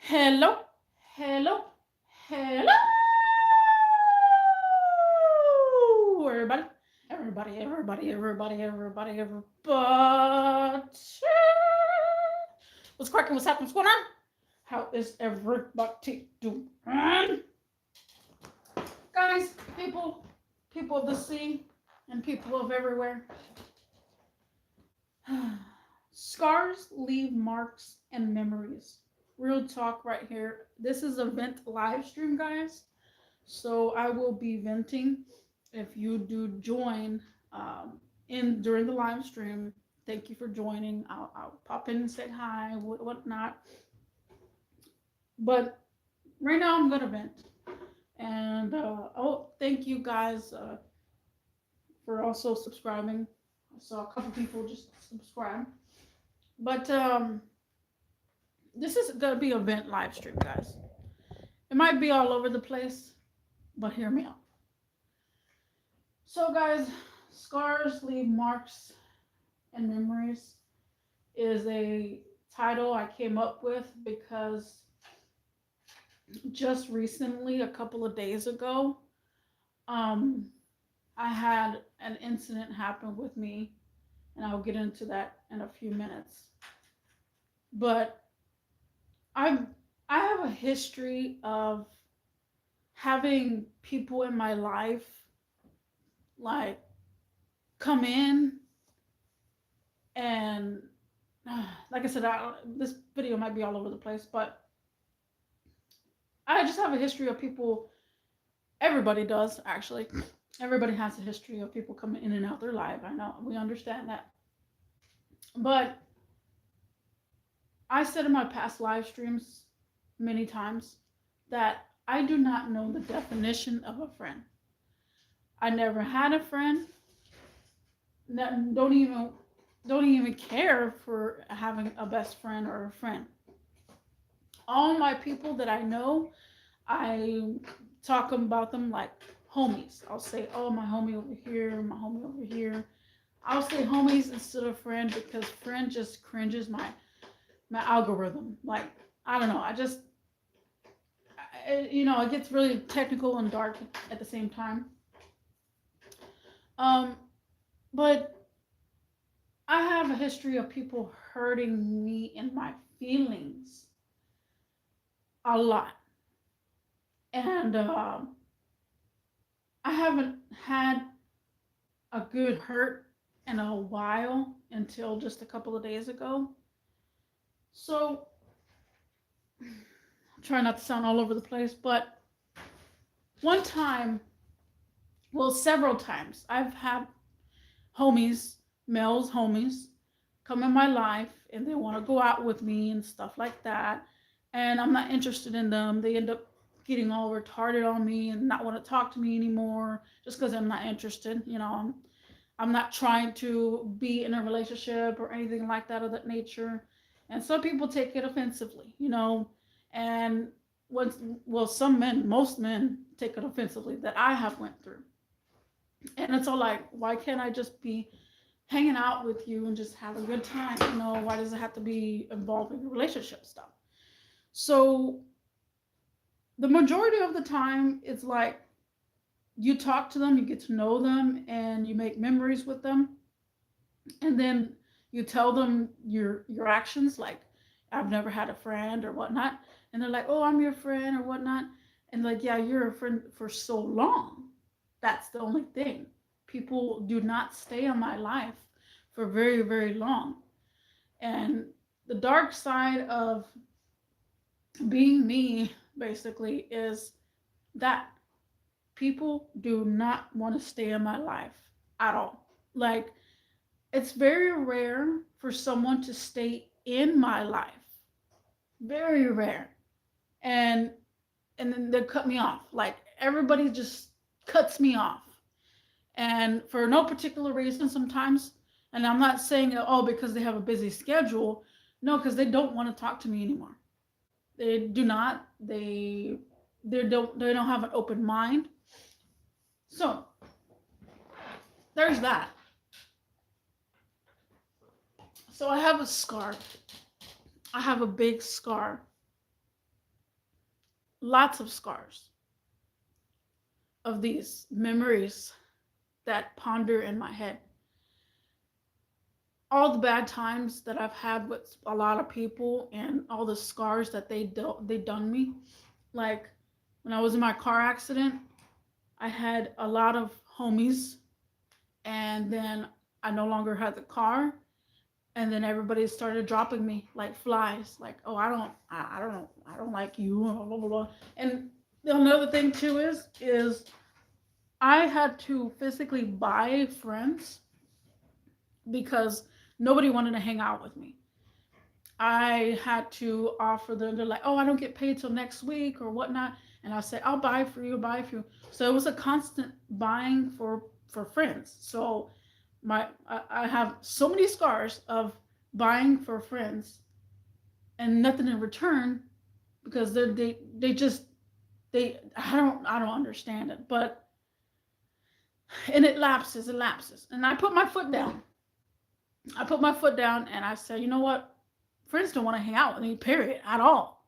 Hello, hello, hello, everybody, everybody. What's cracking? What's happening? What's going on? How is everybody doing? Guys, people of the sea, and people of everywhere. Scars leave marks and memories. Real talk right here. This is a vent live stream, guys. So I will be venting. If you do join in during the live stream, thank you for joining. I'll pop in and say hi, whatnot. But right now I'm gonna vent. And oh, thank you guys for also subscribing. I saw a couple people just subscribe. But this is gonna be a vent live stream, guys. It might be all over the place, but hear me out. So, guys, scars leave marks and memories is a title I came up with because just recently, a couple of days ago, um, I had an incident happen with me, and I'll get into that in a few minutes. But I I have a history of having people in my life like come in and like I said, this video might be all over the place, but I just have a history of people. Everybody does, actually. Everybody has a history of people coming in and out their life. I know, we understand that. But I said in my past live streams many times that I do not know the definition of a friend. I never had a friend. Don't even care for having a best friend or a friend. All my people that I know, I talk about them like homies. I'll say, oh, my homie over here, my homie over here. I'll say homies instead of friend because friend just cringes my algorithm. Like, I don't know. It gets really technical and dark at the same time. Um, but I have a history of people hurting me in my feelings a lot. And I haven't had a good hurt in a while until just a couple of days ago. So, I'm trying not to sound all over the place, but one time, well, several times, I've had homies, males homies, come in my life and they want to go out with me and stuff like that. And I'm not interested in them. They end up getting all retarded on me and not want to talk to me anymore just because I'm not interested. I'm not trying to be in a relationship or anything like that of that nature. And some people take it offensively. And once, well, some men, most men take it offensively that I have went through. And it's all like, why can't I just be hanging out with you and just have a good time? Why does it have to be involving relationship stuff? So the majority of the time, it's like you talk to them, you get to know them, and you make memories with them, and then you tell them your actions, like I've never had a friend or whatnot, and they're like, oh, I'm your friend or whatnot, and like, yeah, you're a friend for so long. That's the only thing. People do not stay in my life for very, very long. And the dark side of being me basically is that people do not want to stay in my life at all. Like, it's very rare for someone to stay in my life. Very rare. And then they cut me off. Like, everybody just cuts me off. And for no particular reason sometimes. And I'm not saying, oh, because they have a busy schedule. No, because they don't want to talk to me anymore. They do not. They don't have an open mind. So there's that. So I have a scar. I have a big scar lots of scars of these memories that ponder in my head. All the bad times that I've had with a lot of people and all the scars that they done me. Like when I was in my car accident, I had a lot of homies, and then I no longer had the car, and then everybody started dropping me like flies. Like, oh, I don't like you, blah blah blah. And another thing too is I had to physically buy friends because nobody wanted to hang out with me. I had to offer them. They're like, oh, I don't get paid till next week or whatnot, and I say, I'll buy for you, buy for you. So it was a constant buying for friends. So I have so many scars of buying for friends and nothing in return because they just they I don't understand it. But and it lapses, and I put my foot down. I put my foot down and I said, you know what? Friends don't want to hang out with me, period, at all.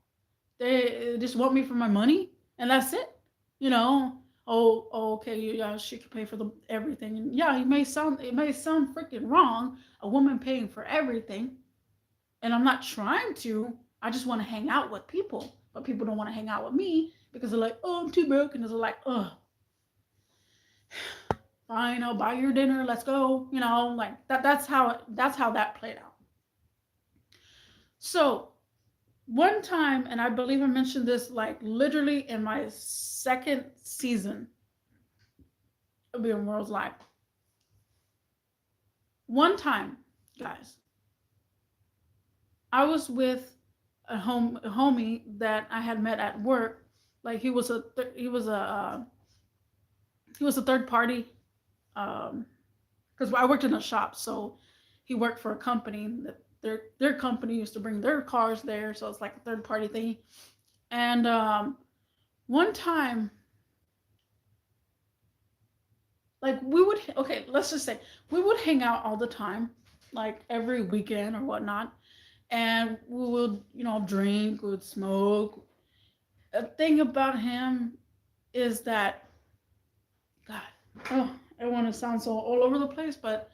They just want me for my money, and that's it. You know, okay, yeah, she can pay for the everything. And yeah, it may sound freaking wrong, a woman paying for everything, and I'm not trying to. I just want to hang out with people, but people don't want to hang out with me because they're like, oh, I'm too broke, and they're like, oh, fine, I'll buy your dinner, let's go. You know, like that. That's how that played out. So one time, and I believe I mentioned this like literally in my second season of Being World's Life. One time, guys, I was with a homie that I had met at work. Like he was a third party, because I worked in a shop, so he worked for a company that their company used to bring their cars there, so it's like a third party thing. And one time, like we would okay, let's just say we would hang out all the time, like every weekend or whatnot, and we would drink, we would smoke. A thing about him is that God, oh, I don't want to sound so all over the place, but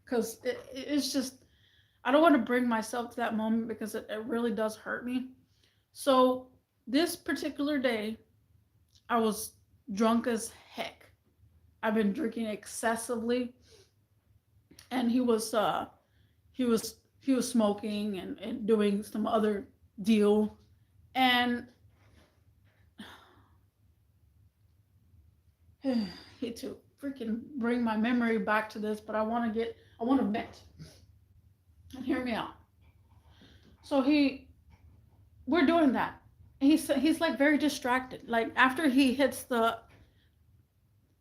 because it's just I don't want to bring myself to that moment because it really does hurt me. So this particular day, I was drunk as heck. I've been drinking excessively, and he was smoking and doing some other deal, and hate to freaking bring my memory back to this, but I want to vent and hear me out. So we're doing that. He's like very distracted. Like after he hits the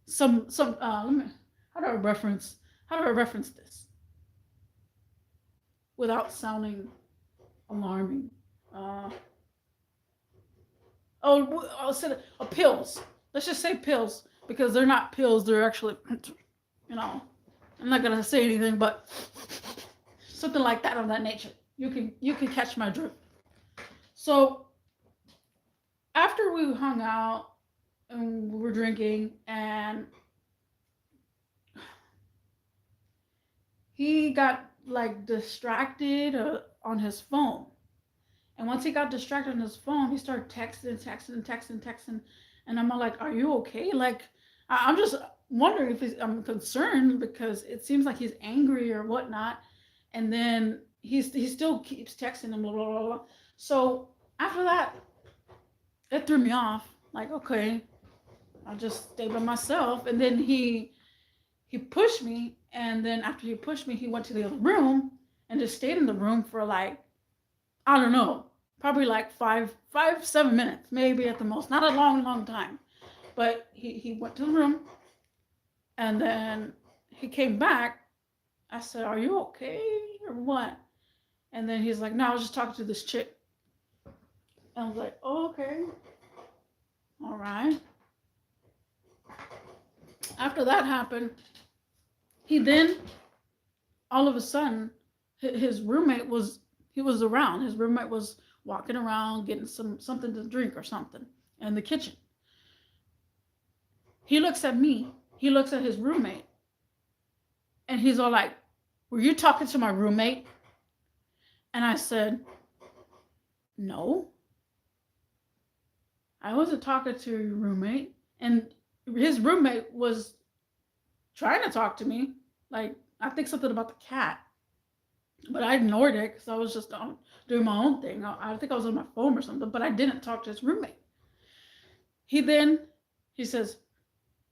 some let me how do I reference how do I reference this without sounding alarming? Uh, I'll say pills. Let's just say pills because they're not pills. They're actually, you know, I'm not gonna say anything, but something like that of that nature. You can catch my drift. So after we hung out and we were drinking, and he got like distracted on his phone. And once he got distracted on his phone, he started texting. And I'm like, are you okay? Like, I'm just wondering if I'm concerned because it seems like he's angry or whatnot. And then he still keeps texting him, blah, blah, blah, blah. So after that, it threw me off. Like, okay, I'll just stay by myself. And then he pushed me. And then after he pushed me, he went to the other room and just stayed in the room for like, I don't know, probably like 7 minutes, maybe at the most. Not a long time. But he went to the room and then he came back. I said, are you okay or what? And then he's like, no, I was just talking to this chick. And I was like, oh, okay. All right. After that happened, he then, all of a sudden, his roommate was around. His roommate was walking around getting something to drink or something in the kitchen. He looks at me. He looks at his roommate, and he's all like, "Were you talking to my roommate?" And I said, "No, I wasn't talking to your roommate." And his roommate was trying to talk to me, like I think something about the cat, but I ignored it because I was just doing my own thing. I think I was on my phone or something, but I didn't talk to his roommate. He says,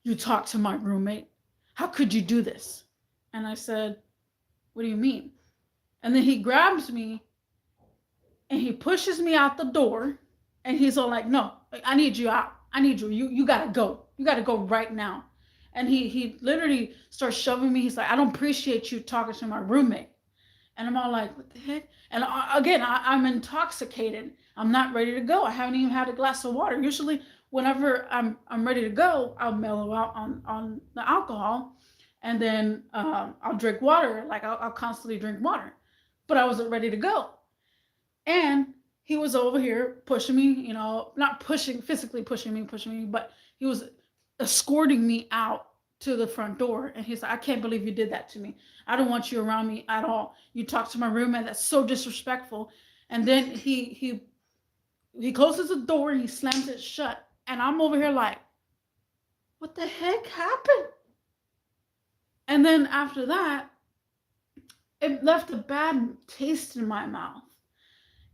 "You talked to my roommate? How could you do this?" And I said, "What do you mean?" And then he grabs me and he pushes me out the door, and he's all like, "No, I need you out. I need you. You gotta go. You gotta go right now." And he literally starts shoving me. He's like, "I don't appreciate you talking to my roommate." And I'm all like, "What the heck?" And again, I'm intoxicated. I'm not ready to go. I haven't even had a glass of water. Usually, whenever I'm ready to go, I'll mellow out on the alcohol, and then I'll drink water. Like I'll constantly drink water, but I wasn't ready to go. And he was over here pushing me, not pushing, physically pushing me, but he was escorting me out to the front door. And he's like, "I can't believe you did that to me. I don't want you around me at all. You talked to my roommate. That's so disrespectful." And then he closes the door and he slams it shut. And I'm over here like, what the heck happened? And then after that, it left a bad taste in my mouth.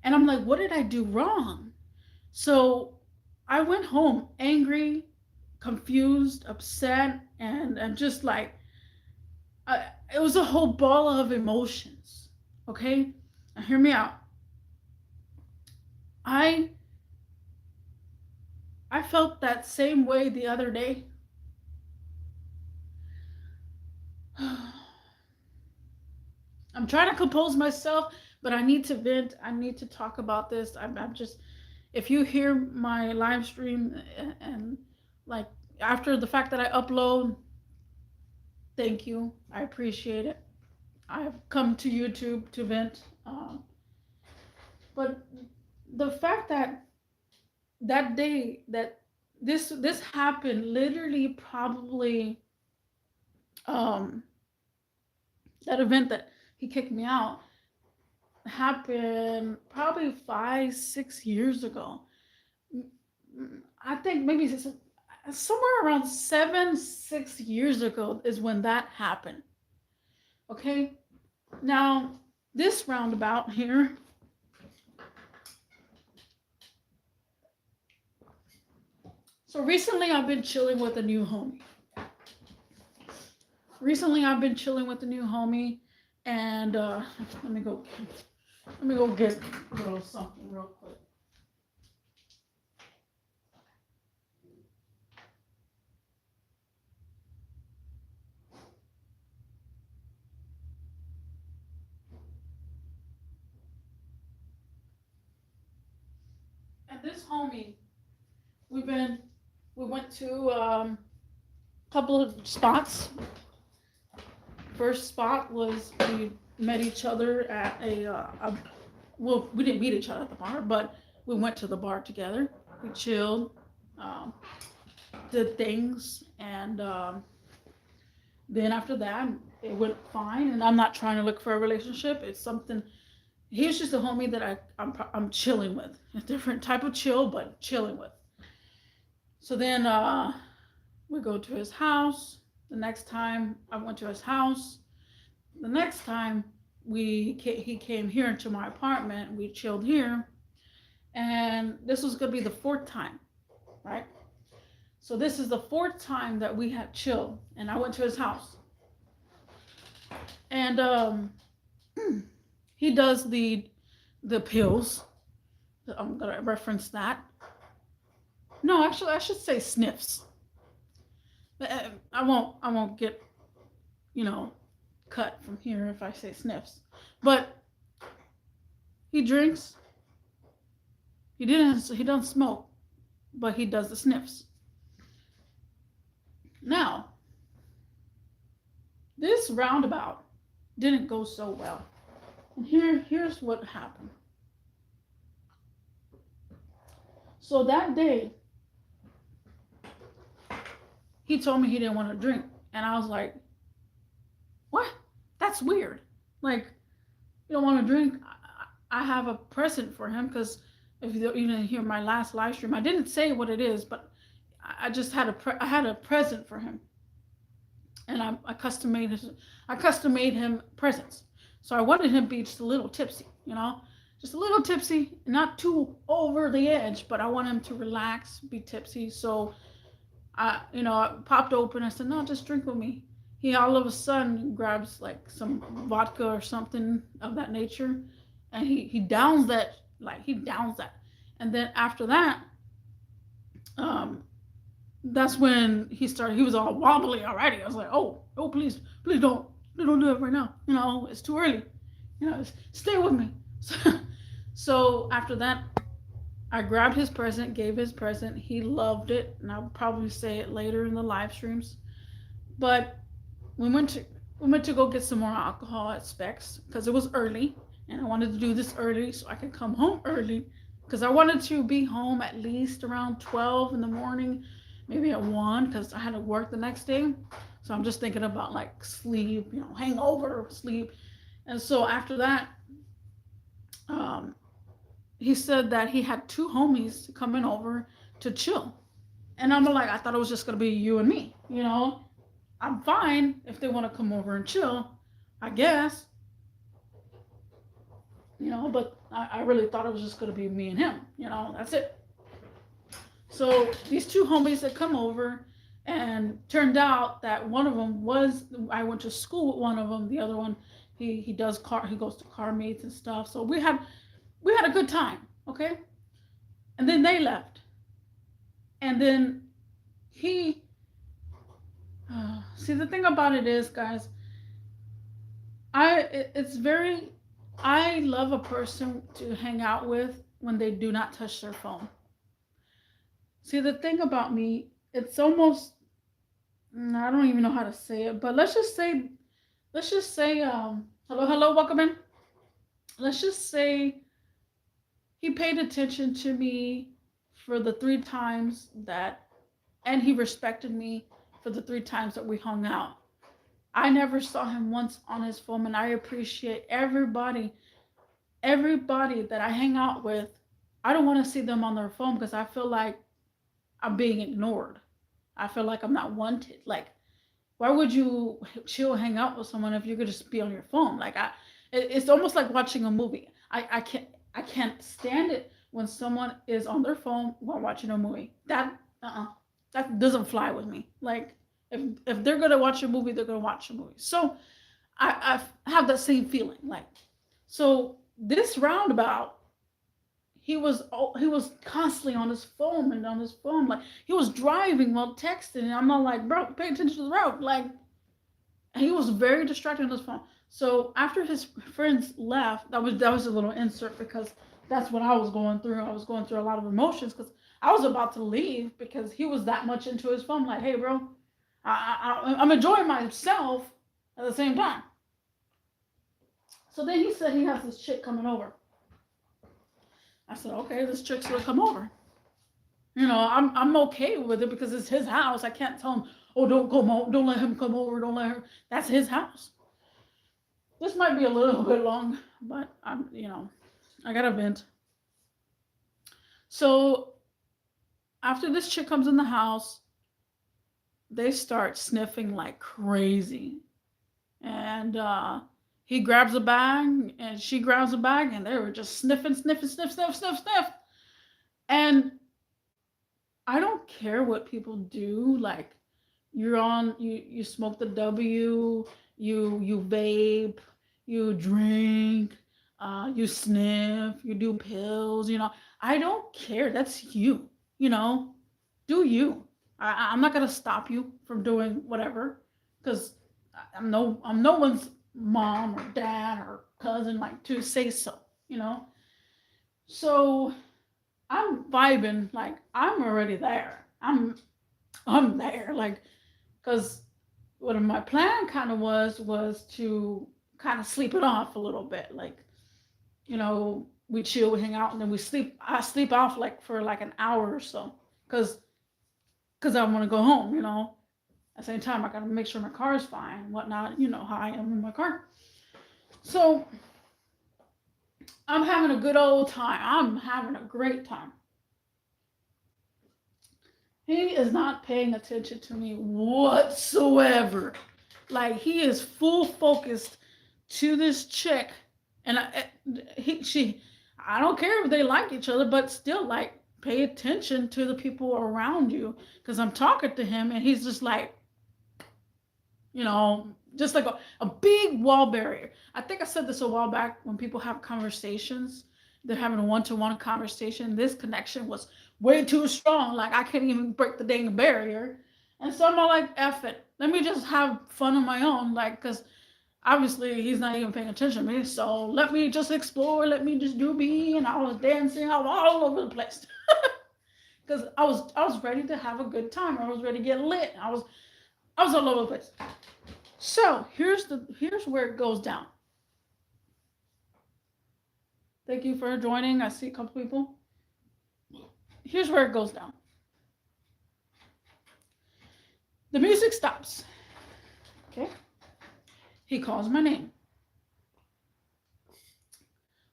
And I'm like, what did I do wrong? So I went home angry, confused, upset, and just like, it was a whole ball of emotions. Okay? Now hear me out. I felt that same way the other day. I'm trying to compose myself, but I need to vent. I need to talk about this. I'm just, if you hear my live stream and like after the fact that I upload, thank you. I appreciate it. I've come to YouTube to vent. But the fact that that day that this happened, literally probably um that event that he kicked me out happened probably 5 6 years ago. I think maybe somewhere around 7 6 years ago is when that happened. Okay, now this roundabout here, so recently I've been chilling with a new homie. And let me go get a little something real quick. And this homie, we went to a couple of spots. First spot was we met each other at well, we didn't meet each other at the bar, but we went to the bar together. We chilled, um, did things, and then after that, it went fine. And I'm not trying to look for a relationship. It's something. He's just a homie that I'm chilling with. A different type of chill, but chilling with. So then we go to his house. The next time I went to his house. The next time he came here into my apartment. We chilled here, and this was gonna be the fourth time, right? So this is the fourth time that we had chilled, and I went to his house, and he does the pills. I'm gonna reference that. No, actually, I should say sniffs. I won't get, cut from here if I say sniffs. But he drinks. He doesn't smoke, but he does the sniffs. Now, this roundabout didn't go so well. And here's what happened. So that day, he told me he didn't want to drink. And I was like, what? That's weird. Like, you don't want to drink? I have a present for him because if you didn't hear my last live stream, I didn't say what it is, but I just had I had a present for him, and I custom made him presents. So I wanted him to be just a little tipsy, just a little tipsy, not too over the edge, but I want him to relax, be tipsy. So I popped open. I said, no, just drink with me. He all of a sudden grabs like some vodka or something of that nature, and he downs that, and then after that, um, that's when he started. He was all wobbly already. I was like, oh, please don't do it right now. It's too early. Stay with me. So after that, I grabbed his present, gave his present. He loved it, and I'll probably say it later in the live streams. But we went to go get some more alcohol at Specs because it was early, and I wanted to do this early so I could come home early because I wanted to be home at least around 12 in the morning, maybe at 1 because I had to work the next day. So I'm just thinking about like sleep, hangover, sleep. And so after that, um, he said that he had 2 homies coming over to chill. And I'm like, I thought it was just going to be you and me, I'm fine if they want to come over and chill, I guess. But I really thought it was just going to be me and him, that's it. So these 2 homies that come over, and turned out that one of them I went to school with one of them. The other one, he goes to car meets and stuff. So we had a good time, okay? And then they left. And then he, see, the thing about it is, guys, I love a person to hang out with when they do not touch their phone. See, the thing about me, it's almost, I don't even know how to say it, but let's just say, hello, welcome in. Let's just say he paid attention to me for the 3 times and he respected me for the 3 times that we hung out. I never saw him once on his phone, and I appreciate everybody that I hang out with. I don't want to see them on their phone because I feel like I'm being ignored. I feel like I'm not wanted. Like, why would you chill, hang out with someone if you could just be on your phone? Like, it's almost like watching a movie. I can't stand it when someone is on their phone while watching a movie. That doesn't fly with me. Like, if they're gonna watch a movie, they're gonna watch a movie. So I have that same feeling. Like, so this roundabout, he was constantly on his phone and on his phone. Like, he was driving while texting, and I'm not like, bro, pay attention to the road. Like, he was very distracted on his phone. So after his friends left, that was a little insert because that's what I was going through. I was going through a lot of emotions because I was about to leave because he was that much into his phone. Like, hey, bro, I'm enjoying myself at the same time. So then he said he has this chick coming over. I said, okay, this chick's gonna come over. I'm okay with it because it's his house. I can't tell him, oh, don't let him come over, don't let her. That's his house. This might be a little bit long, but I gotta vent. So after this chick comes in the house, they start sniffing like crazy. And he grabs a bag and she grabs a bag, and they were just sniffing. And I don't care what people do. Like, you smoke the W, you vape, you drink, you sniff, you do pills, I don't care. That's you, do you. I'm not gonna stop you from doing whatever, because I'm no one's mom or dad or cousin, like, to say so, So I'm vibing, like, I'm already there. I'm there, like, because what my plan kind of was to kind of sleep it off a little bit, like, we chill, we hang out, and then we sleep. I sleep off like for like an hour or so, cause I want to go home. At the same time, I gotta make sure my car is fine, and whatnot. You know how I am in my car. So I'm having a good old time. I'm having a great time. He is not paying attention to me whatsoever. Like he is full focused to this chick, and she. I don't care if they like each other, but still, like, pay attention to the people around you. Because I'm talking to him, and he's just like, just like a big wall barrier. I think I said this a while back when people have conversations, they're having a one-to-one conversation. This connection was way too strong. Like I can't even break the dang barrier. And so I'm all like, F it. Let me just have fun on my own. Like, because obviously he's not even paying attention to me. So let me just explore. Let me just do me. And I was dancing. I was all over the place. Because I was ready to have a good time. I was ready to get lit. I was all over the place. So here's where it goes down. Thank you for joining. I see a couple people. Here's where it goes down. The music stops. Okay. He calls my name.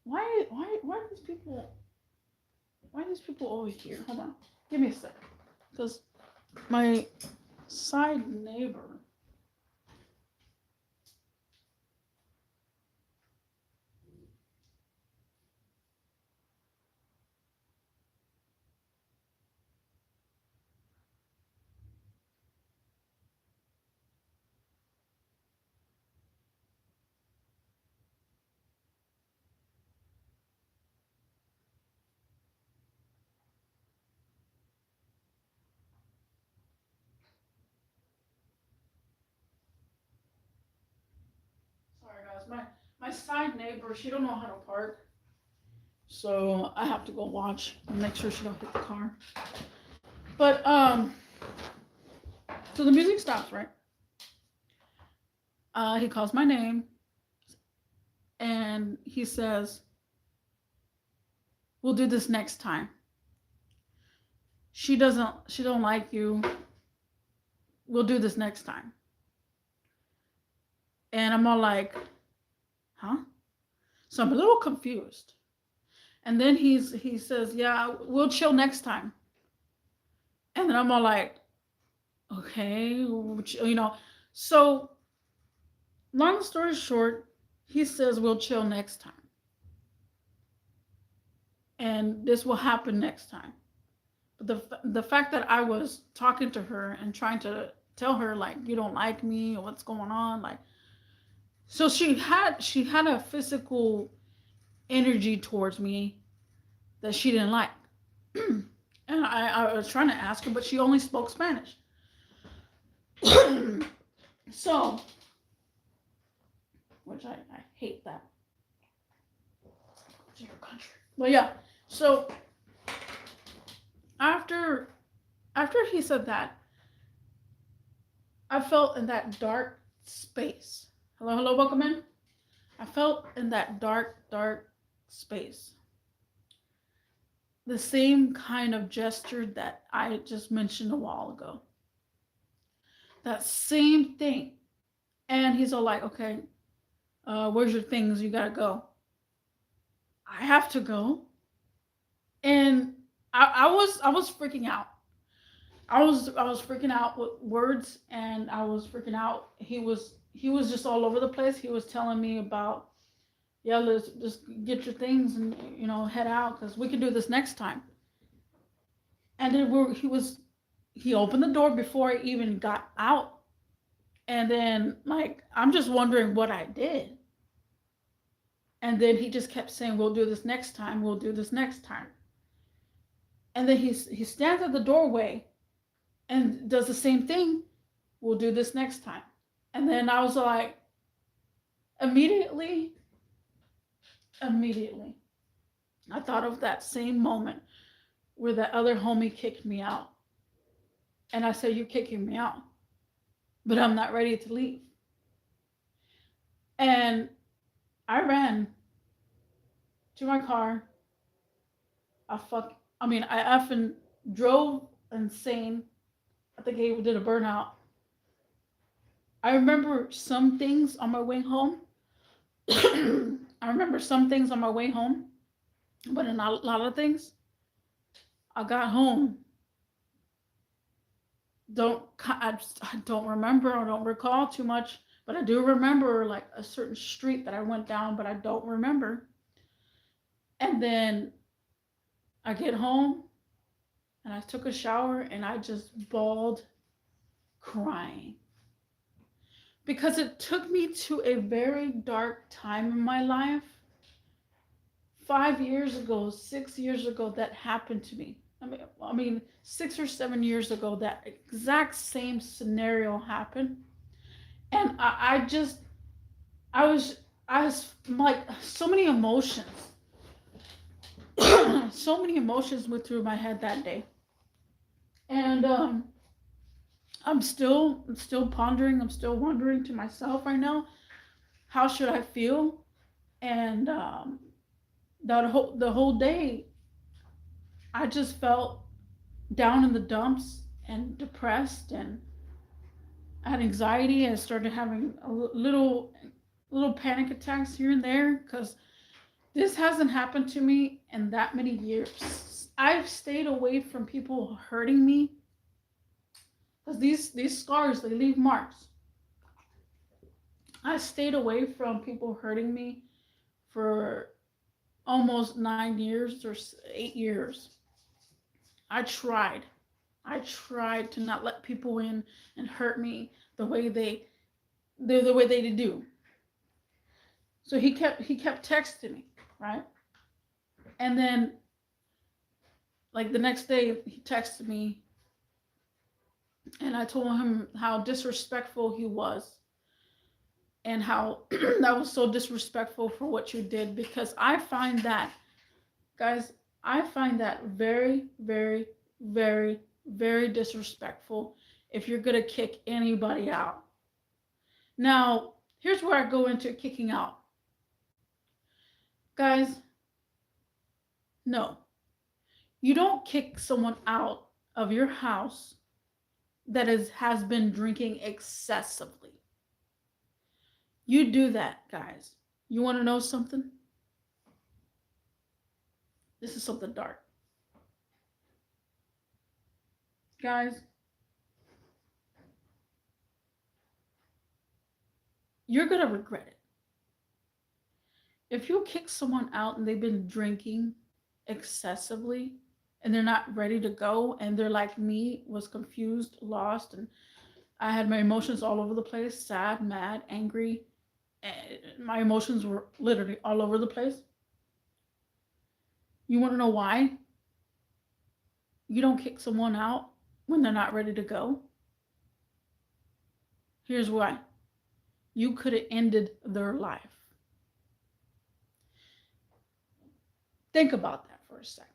Why are these people always here? Hold on. Give me a sec. Because my side neighbor. Sorry guys, my side neighbor, she don't know how to park. So I have to go watch and make sure she don't hit the car. But so the music stops, right? He calls my name and he says, "We'll do this next time. She don't like you. We'll do this next time." And I'm all like, huh? So I'm a little confused. And then he says, "Yeah, we'll chill next time." And then I'm all like, okay, So long story short, he says we'll chill next time. And this will happen next time. But the fact that I was talking to her and trying to tell her, like, you don't like me or what's going on, like, so she had a physical energy towards me that she didn't like. And I was trying to ask her, but she only spoke Spanish. So, which I hate that. It's your country. But yeah, so after he said that, I felt in that dark space. Hello, welcome in. I felt in that dark space the same kind of gesture that I just mentioned a while ago. That same thing. And he's all like, okay, where's your things? You gotta go. I have to go. And I was freaking out. I was freaking out with words, and I was freaking out. He was just all over the place. He was telling me about, yeah, let's just get your things and head out because we can do this next time. And then he opened the door before I even got out, and then like I'm just wondering what I did. And then he just kept saying, "We'll do this next time. We'll do this next time." And then he stands at the doorway and does the same thing. "We'll do this next time." And then I was like, immediately, I thought of that same moment where that other homie kicked me out. And I said, "You're kicking me out, but I'm not ready to leave." And I ran to my car. I effing drove insane. I think I did a burnout. I remember some things on my way home. I remember some things on my way home, but in a lot of things, I got home. I don't remember. I don't recall too much, but I do remember like a certain street that I went down, but I don't remember. And then I get home and I took a shower and I just bawled crying because it took me to a very dark time in my life. 5 years ago, 6 years ago, that happened to me. I mean, 6 or 7 years ago, that exact same scenario happened, and I was like so many emotions, so many emotions went through my head that day, and I'm still pondering. I'm still wondering to myself right now, how should I feel? And the whole day, I just felt down in the dumps and depressed, and I had anxiety. I started having little panic attacks here and there because this hasn't happened to me in that many years. I've stayed away from people hurting me because these scars, they leave marks. I stayed away from people hurting me for almost 9 years or 8 years. I tried. I tried to not let people in and hurt me the way they do. So he kept texting me, right? And then like the next day he texted me, and I told him how disrespectful he was, and how that was so disrespectful for what you did, because I find that, guys, I find that very, very, very, very disrespectful if you're gonna kick anybody out. Now, here's where I go into kicking out. Guys, no. You don't kick someone out of your house that has been drinking excessively. You do that, guys. You want to know something? This is something dark. Guys, you're going to regret it. If you kick someone out and they've been drinking excessively and they're not ready to go, and they're like me, was confused, lost, and I had my emotions all over the place, sad, mad, angry. My emotions were literally all over the place. You want to know why you don't kick someone out when they're not ready to go? Here's why. You could have ended their life. Think about that for a second.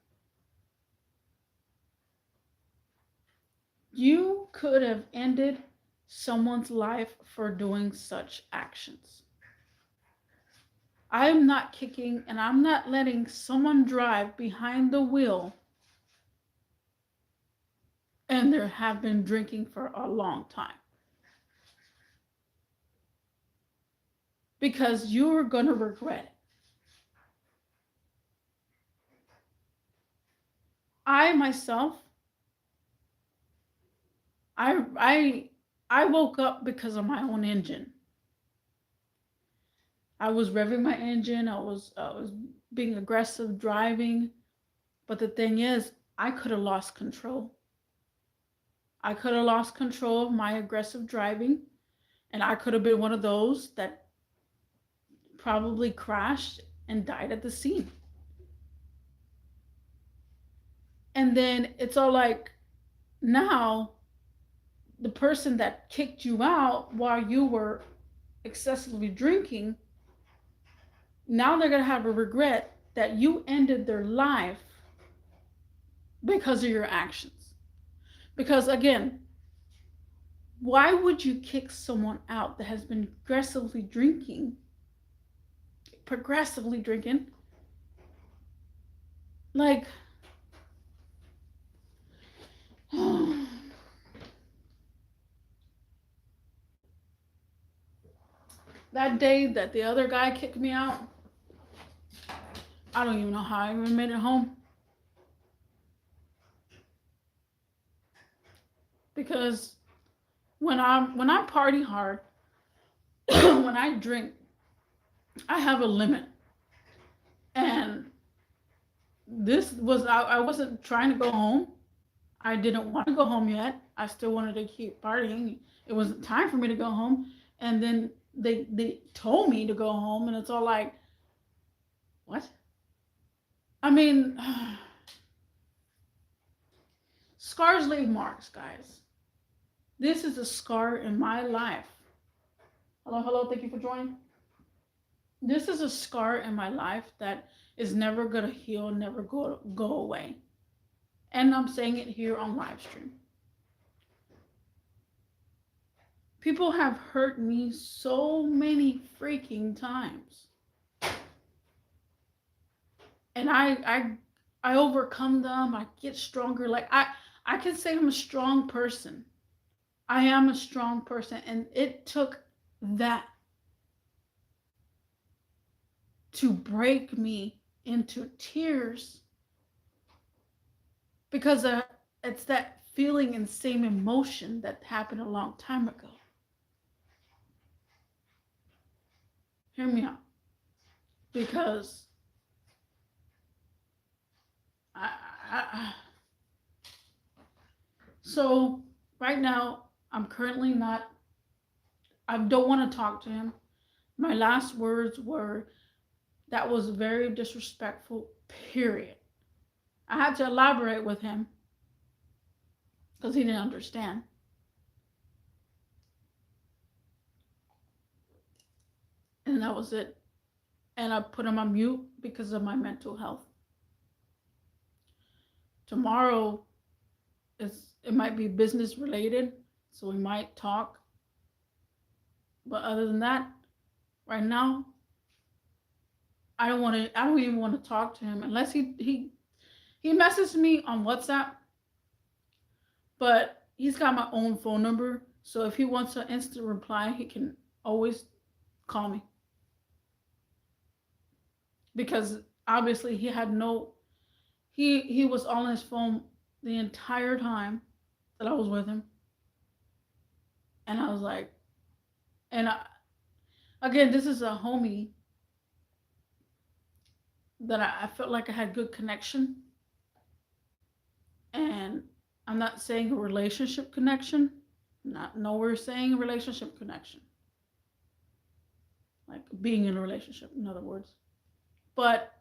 You could have ended someone's life for doing such actions. I'm not kicking, and I'm not letting someone drive behind the wheel and they have been drinking for a long time, because you're going to regret it. I myself, I woke up because of my own engine. I was revving my engine. I was being aggressive driving, but the thing is, I could have lost control. I could have lost control of my aggressive driving, and I could have been one of those that probably crashed and died at the scene. And then it's all like, now the person that kicked you out while you were excessively drinking, now they're going to have a regret that you ended their life because of your actions. Because again, why would you kick someone out that has been progressively drinking, Like, that day that the other guy kicked me out, I don't even know how I even made it home. Because when I party hard, when I drink, I have a limit. And I wasn't trying to go home. I didn't want to go home yet. I still wanted to keep partying. It wasn't time for me to go home. And then they told me to go home, and it's all like, what? I mean, scars leave marks, guys. This is a scar in my life. Hello, hello, thank you for joining. This is a scar in my life that is never gonna heal, never go away. And I'm saying it here on live stream. People have hurt me so many freaking times. And I overcome them. I get stronger. Like I can say I'm a strong person. I am a strong person, and it took that to break me into tears, because it's that feeling and same emotion that happened a long time ago. Hear me out. Because I so right now I'm currently not, I don't want to talk to him. My last words were, that was very disrespectful, period. I had to elaborate with him because he didn't understand. And that was it. And I put him on mute because of my mental health. Tomorrow it might be business related, so we might talk. But other than that, right now, I don't even want to talk to him unless he messages me on WhatsApp, but he's got my own phone number. So if he wants an instant reply, he can always call me. Because obviously he was on his phone the entire time that I was with him. And I was like, again, this is a homie that I felt like I had good connection. And I'm not saying a relationship connection. Not nowhere saying a relationship connection. Like being in a relationship, in other words. But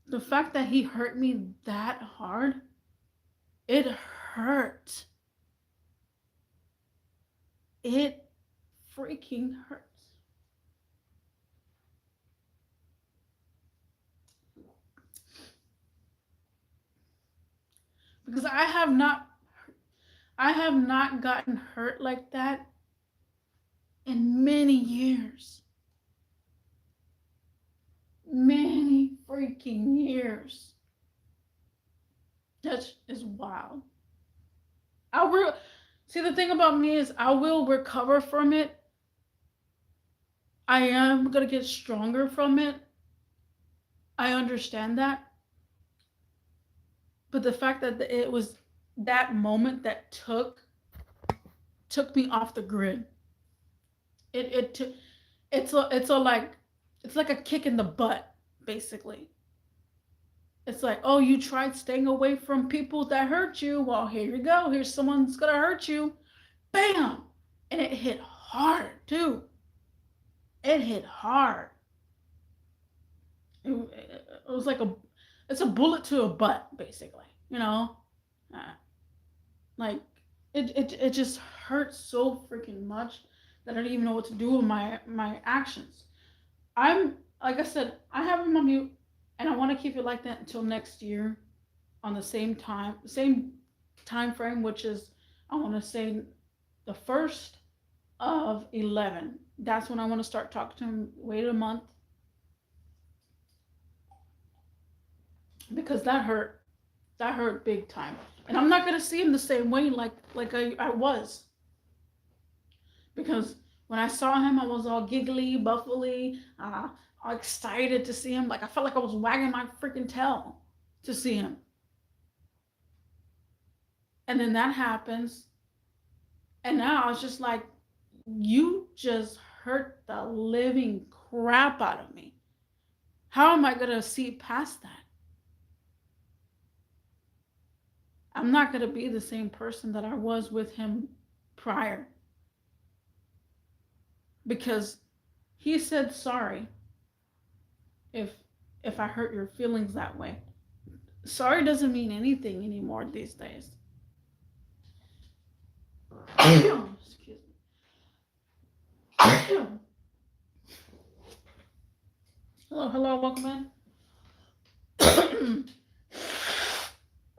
the fact that he hurt me that hard, it hurt. It freaking hurts. Because I have not gotten hurt like that in many years. Many freaking years. That is wild. See, the thing about me is I will recover from it. I am gonna get stronger from it. I understand that. But the fact that it was that moment that took me off the grid. It's like a kick in the butt, basically. It's like, oh, you tried staying away from people that hurt you. Well, here you go. Here's someone's gonna hurt you. Bam! And it hit hard too. It hit hard. It was like it's a bullet to a butt, basically. You know, like it just hurts so freaking much that I don't even know what to do with my actions. I'm like I said, I have him on mute, and I want to keep it like that until next year, on the same time frame, which is, I want to say, the 1st of 11. That's when I want to start talking to him. Wait a month. because that hurt big time. And I'm not gonna see him the same way like I was, because when I saw him, I was all giggly, buffly, all excited to see him. Like I felt like I was wagging my freaking tail to see him. And then that happens, and now I was just like, you just hurt the living crap out of me. How am I gonna see past that? I'm not gonna be the same person that I was with him prior, because he said sorry if I hurt your feelings that way. Sorry doesn't mean anything anymore these days. Excuse me. Hello, hello, welcome in.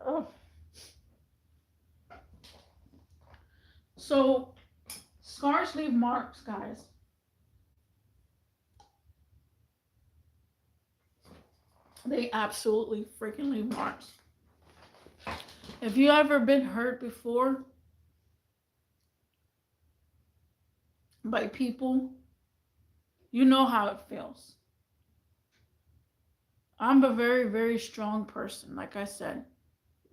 Oh. So, scars leave marks, guys. They absolutely freaking leave marks. If you ever been hurt before by people, you know how it feels. I'm a very, very strong person, like I said.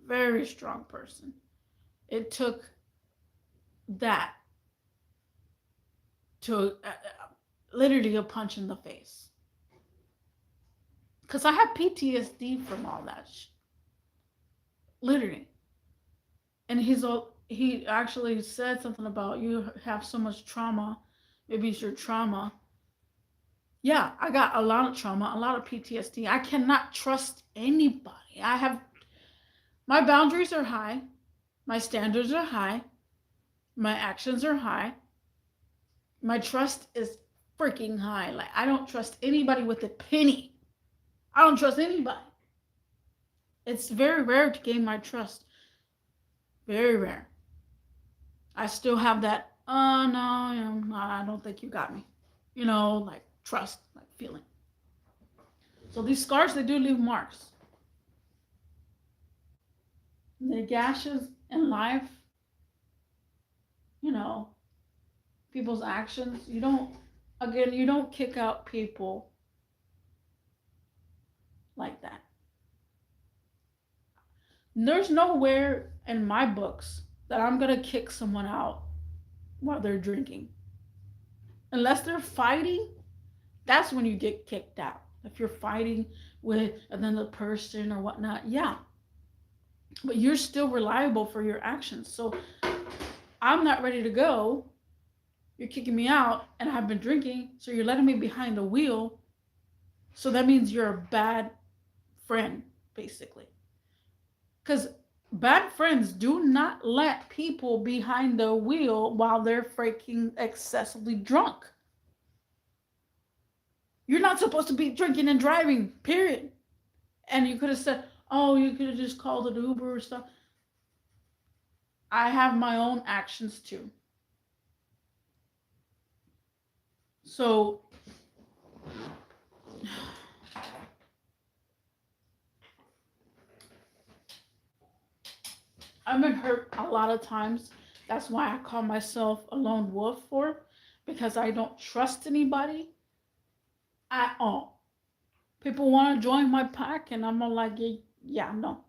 Very strong person. It took that to literally a punch in the face. Because I have PTSD from all that. Literally. And he actually said something about you have so much trauma. Maybe it's your trauma. Yeah, I got a lot of trauma, a lot of PTSD. I cannot trust anybody. My boundaries are high, my standards are high, my actions are high, my trust is freaking high. Like, I don't trust anybody with a penny. I don't trust anybody. It's very rare to gain my trust. Very rare. I still have that, oh no, I don't think you got me. Like trust, like feeling. So these scars, they do leave marks. The gashes in life, you know, people's actions, you don't kick out people like that. There's nowhere in my books that I'm gonna kick someone out while they're drinking. Unless they're fighting, that's when you get kicked out. If you're fighting with another person or whatnot, yeah. But you're still reliable for your actions. So I'm not ready to go. You're kicking me out, and I've been drinking, so you're letting me behind the wheel. So that means you're a bad friend, basically. Because bad friends do not let people behind the wheel while they're freaking excessively drunk. You're not supposed to be drinking and driving, period. And you could have said, oh, you could have just called an Uber or stuff. I have my own actions too. So, I've been hurt a lot of times. That's why I call myself a lone wolf because I don't trust anybody at all. People want to join my pack, and I'm all like, yeah, no.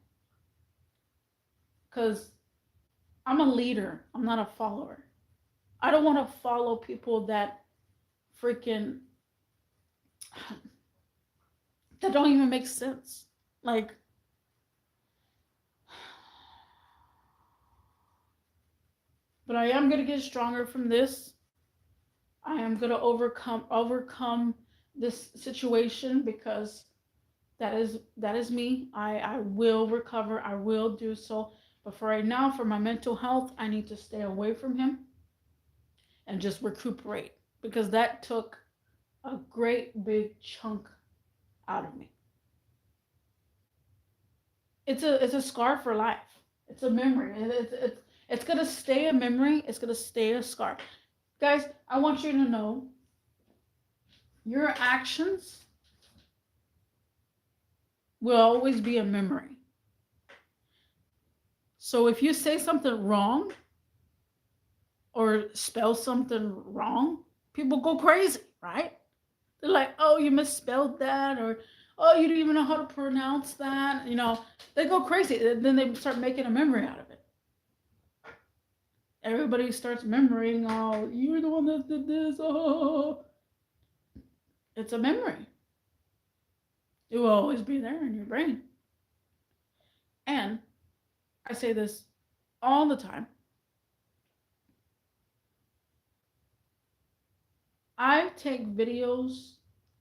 Because I'm a leader, I'm not a follower. I don't want to follow people that freaking that don't even make sense. Like, but I am gonna get stronger from this. I am gonna overcome this situation because that is me. I will recover. I will do so. But for right now, for my mental health, I need to stay away from him and just recuperate because that took a great big chunk out of me. It's a scar for life. It's a memory. It's gonna stay a memory. It's gonna stay a scar. Guys, I want you to know your actions will always be a memory. So if you say something wrong or spell something wrong, people go crazy, right? They're like, oh, you misspelled that, or oh, you don't even know how to pronounce that. They go crazy. Then they start making a memory out of it. Everybody starts remembering, oh, you're the one that did this. Oh, it's a memory. It will always be there in your brain. And I say this all the time. I take videos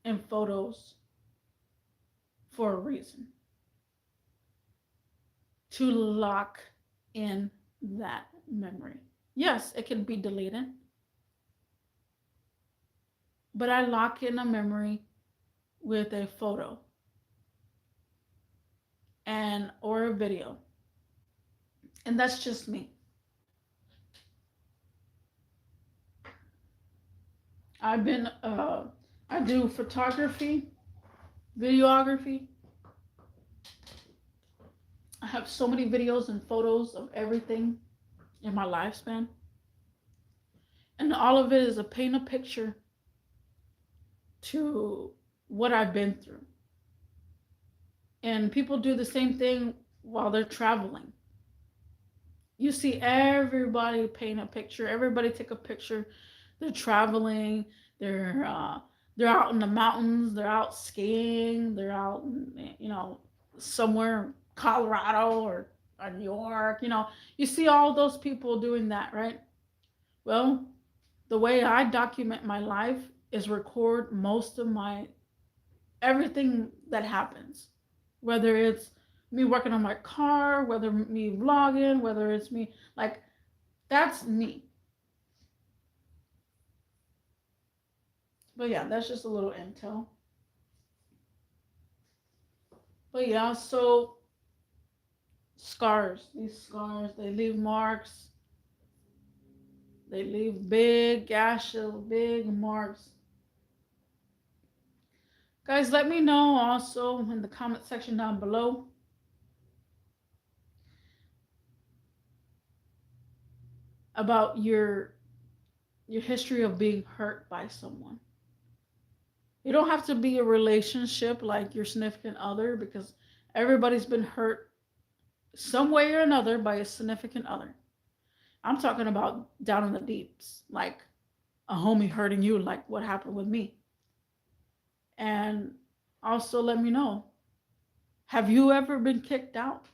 and photos for a reason, to lock in that memory. Yes, it can be deleted, but I lock in a memory with a photo and or a video. And that's just me. I've been I do photography, videography. I have so many videos and photos of everything in my lifespan. And all of it is a paint a picture to what I've been through. And people do the same thing while they're traveling. You see everybody paint a picture, everybody take a picture. They're traveling, they're uh, they're out in the mountains, they're out skiing, they're out somewhere Colorado or New York. You see all those people doing that, right? Well, the way I document my life is record most of my everything that happens, whether it's me working on my car, whether me vlogging, whether it's me, like, that's me. But yeah, that's just a little intel. But yeah, so these scars, they leave marks. They leave big gashes, big marks. Guys, let me know also in the comment section down below about your history of being hurt by someone. You don't have to be a relationship like your significant other, because everybody's been hurt some way or another by a significant other. I'm talking about down in the deeps, like a homie hurting you, like what happened with me. And also let me know, have you ever been kicked out?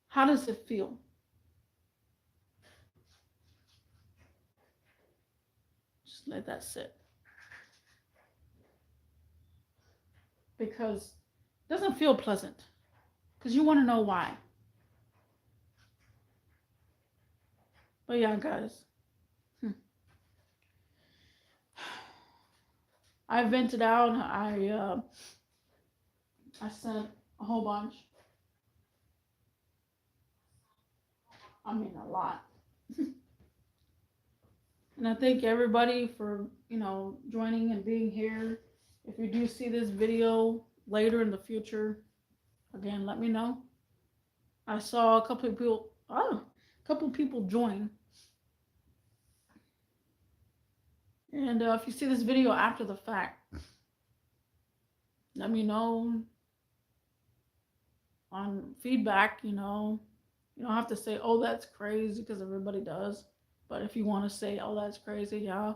How does it feel? Just let that sit. Because it doesn't feel pleasant. Because you want to know why. But yeah, guys. I vented out. I sent a whole bunch. I mean, a lot. And I thank everybody for, joining and being here. If you do see this video later in the future, again, let me know. I saw a couple of people join. And if you see this video after the fact, let me know on feedback. You don't have to say, oh, that's crazy, because everybody does. But if you want to say, oh, that's crazy, yeah.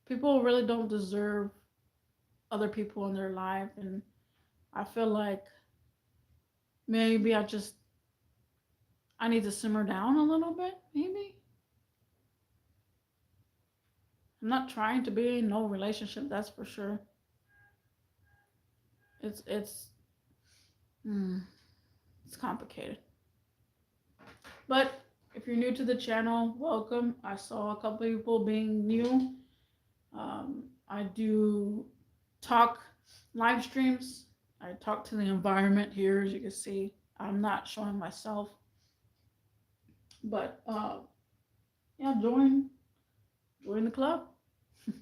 People really don't deserve other people in their life. And I feel like maybe I need to simmer down a little bit, maybe. I'm not trying to be in no relationship, that's for sure. It's complicated. But if you're new to the channel, welcome. I saw a couple people being new. I do talk live streams. I talk to the environment here, as you can see. I'm not showing myself. But yeah, join the club. Because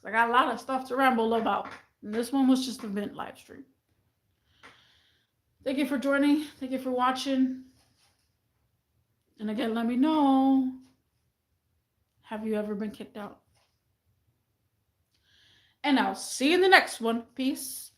I got a lot of stuff to ramble about. And this one was just a vent live stream. Thank you for joining. Thank you for watching. And again, let me know, have you ever been kicked out? And I'll see you in the next one. Peace.